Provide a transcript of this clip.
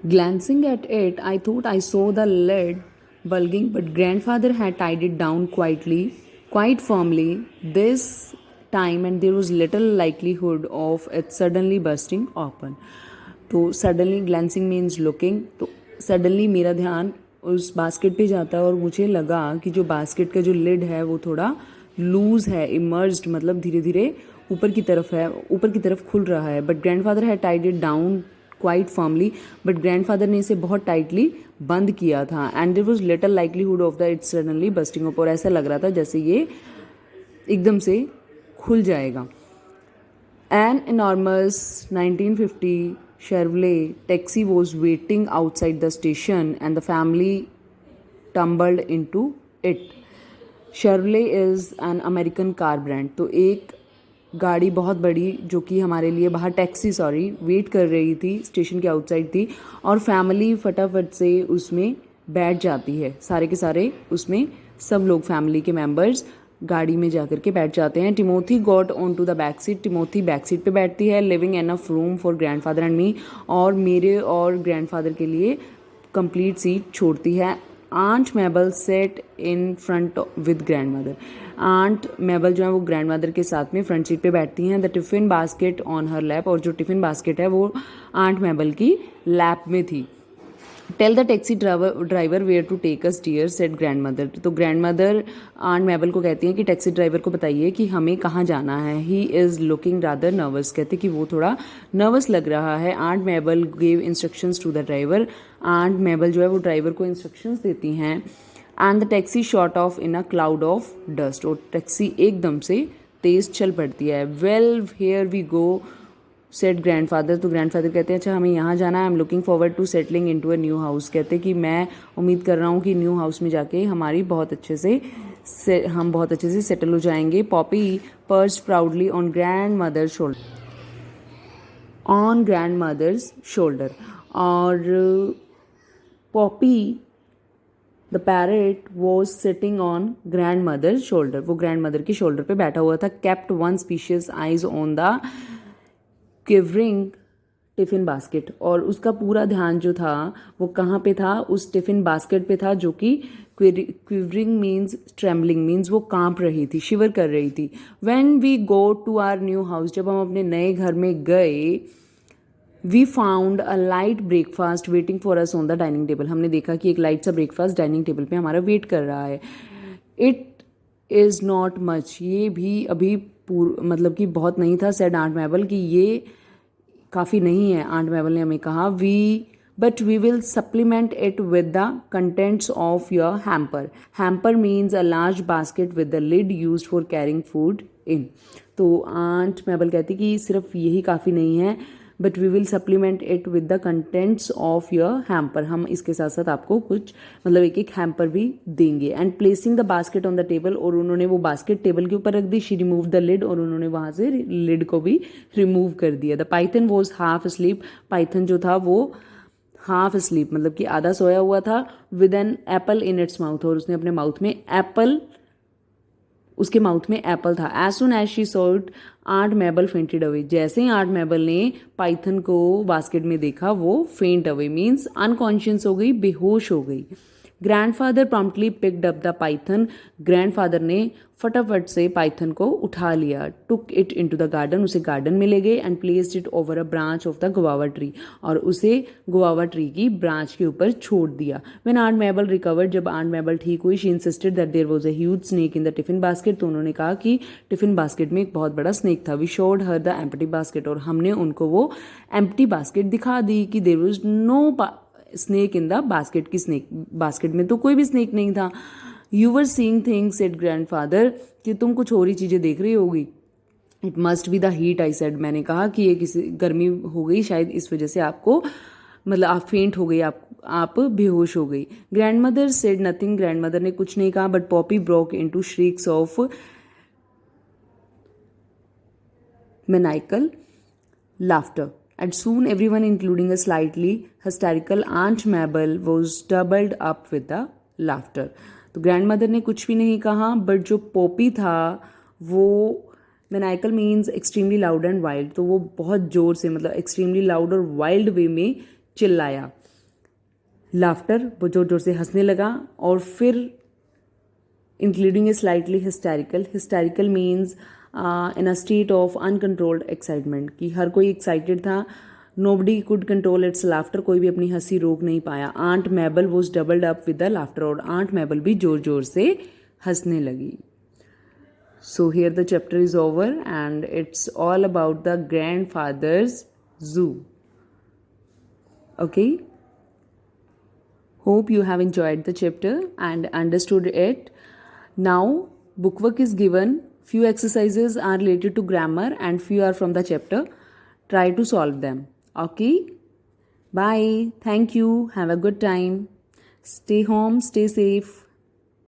Glancing at it, I thought I saw the lid bulging, but grandfather had tied it down quietly, quite firmly, this time, and there was little likelihood of it suddenly bursting open. तो suddenly glancing means looking, तो suddenly मेरा ध्यान उस basket पे जाता है और मुझे लगा कि जो बास्केट का जो लिड है वो थोड़ा लूज है, इमर्ज्ड मतलब धीरे धीरे ऊपर की तरफ है, ऊपर की तरफ खुल रहा है. But grandfather had tied it down quite firmly, but grandfather ने इसे बहुत टाइटली बंद किया था. And there was little likelihood of the its suddenly bursting up, और ऐसा लग रहा था जैसे ये एकदम से खुल जाएगा. An enormous 1950 Chevrolet taxi was waiting outside the station and the family tumbled into it. Chevrolet is an American car brand. तो एक गाड़ी बहुत बड़ी जो कि हमारे लिए बाहर वेट कर रही थी, स्टेशन के आउटसाइड थी, और फैमिली फटाफट से उसमें बैठ जाती है. सारे के सारे उसमें सब लोग फैमिली के मेंबर्स गाड़ी में जाकर के बैठ जाते हैं. Timothy got on to the back seat. Timothy back seat पे बैठती है. Leaving enough room for grandfather and me, और मेरे और ग्रैंडफादर के लिए कंप्लीट सीट छोड़ती है. Aunt Mabel sat in front with grandmother. Aunt Mabel जो है वो ग्रैंडमदर के साथ में फ्रंट सीट पे बैठती हैं. The tiffin basket on her lap, और जो टिफ़िन बास्केट है वो आंट मेबल की लैप में थी. Tell the taxi driver where to take us dear said grandmother. तो ग्रैंडमदर आंट मेबल को कहती हैं कि टैक्सी ड्राइवर को बताइए कि हमें कहाँ जाना है. He is looking rather nervous. कहते कि वो थोड़ा नर्वस लग रहा है. Aunt Mabel gave instructions to the driver. Aunt Mabel जो है वो ड्राइवर को इंस्ट्रक्शंस देती हैं. And the taxi shot off in a cloud of dust. और टैक्सी एकदम से तेज चल पड़ती है. Well here we go said grandfather. तो ग्रैंडफादर कहते हैं अच्छा हमें यहाँ जाना है. I am looking forward to settling in to a new house. कहते कि मैं उम्मीद कर रहा हूँ कि न्यू हाउस में जाके हमारी हम बहुत अच्छे से सेटल हो जाएंगे. Poppy purred proudly on grandmother's shoulder. और Poppy the parrot was sitting on grandmother shoulder. वो ग्रैंड मदर की शोल्डर पे बैठा हुआ था. Kept one suspicious eyes on the quivering tiffin basket. और उसका पूरा ध्यान जो था वो कहाँ पे था, उस टिफ़िन बास्केट पे था, जो कि क्विवरिंग मीन्स ट्रेम्बलिंग मीन्स वो कांप रही थी, शिवर कर रही थी. When we go to our new house. जब हम अपने नए घर में गए, we found a light breakfast waiting for us on the dining table. हमने देखा कि एक लाइट सा ब्रेकफास्ट डाइनिंग टेबल पे हमारा वेट कर रहा है. It is not much. ये भी अभी मतलब कि बहुत नहीं था. सेड आंट मेबल कि ये काफ़ी नहीं है. आंट मेबल ने हमें कहा but we will supplement it with the contents of your hamper. Hamper means a large basket with the lid use for carrying food in. तो आंट मेबल कहती कि सिर्फ यही काफ़ी नहीं है, but we will supplement it with the contents of your hamper. हम इसके साथ साथ आपको कुछ मतलब एक हैम्पर भी देंगे. And placing the basket on the table. और उन्होंने वो बास्केट टेबल के ऊपर रख दी. She removed the lid. और उन्होंने वहाँ से लिड को भी रिमूव कर दिया. The Python was half sleep. Python जो था वो हाफ स्लीप मतलब कि आधा सोया हुआ था. With an apple in its mouth. और उसने अपने माउथ में उसके माउथ में एप्पल था. As soon as she saw it aunt Mabel fainted away. जैसे ही आंट मेबल ने पाइथन को बास्केट में देखा वो फेंट अवे मीन्स अनकॉन्शियस हो गई, बेहोश हो गई. Grandfather promptly picked up the Python. Grandfather ने फटाफट से पाइथन को उठा लिया. Took it into the garden. उसे गार्डन में ले गए. And placed it over a branch of the guava tree. और उसे गुआवा ट्री की ब्रांच के ऊपर छोड़ दिया. When aunt Mabel recovered. जब आंट मेबल ठीक हुई, she insisted that there was a huge snake in the tiffin basket. तो उन्होंने कहा कि टिफिन बास्केट में एक बहुत बड़ा स्नेक था. We showed her the empty basket. और हमने उनको वो एम्प्टी बास्केट दिखा दी कि there was no snake in the basket. की स्नेक बास्केट में तो कोई भी स्नेक नहीं था. You were seeing things said grandfather. कि तुम कुछ और ही चीज़ें देख रही होगी. It must be the heat I said. मैंने कहा कि ये किसी गर्मी हो गई शायद, इस वजह से आपको मतलब आप फेंट हो गई, आप बेहोश हो गई. Grandmother said nothing. Grandmother ने कुछ नहीं कहा. But Poppy broke in to shrieks of maniacal laughter. And soon everyone, including a slightly hysterical Aunt Mabel, was doubled up with the laughter. तो ग्रैंड मदर ने कुछ भी नहीं कहा. बट जो पॉपी था वो maniacal means extremely loud and wild. तो वो बहुत ज़ोर से मतलब एक्सट्रीमली लाउड और वाइल्ड वे में चिल्लाया. लाफ्टर, वो जोर जोर से हंसने लगा. और फिर including a slightly hysterical. Hysterical means in a state of uncontrolled excitement, कि हर कोई एक्साइटेड था. Nobody could control its laughter, कोई भी अपनी हंसी रोक नहीं पाया. Aunt Mabel was doubled up with the laughter, और आंट मैबल भी जोर जोर से हंसने लगी. So here the chapter is over and it's all about the grandfather's zoo. Okay? Hope you have enjoyed the chapter and understood it. Now bookwork is given. Few exercises are related to grammar and few are from the chapter. Try to solve them. Okay? Bye. Thank you. Have a good time. Stay home. Stay safe.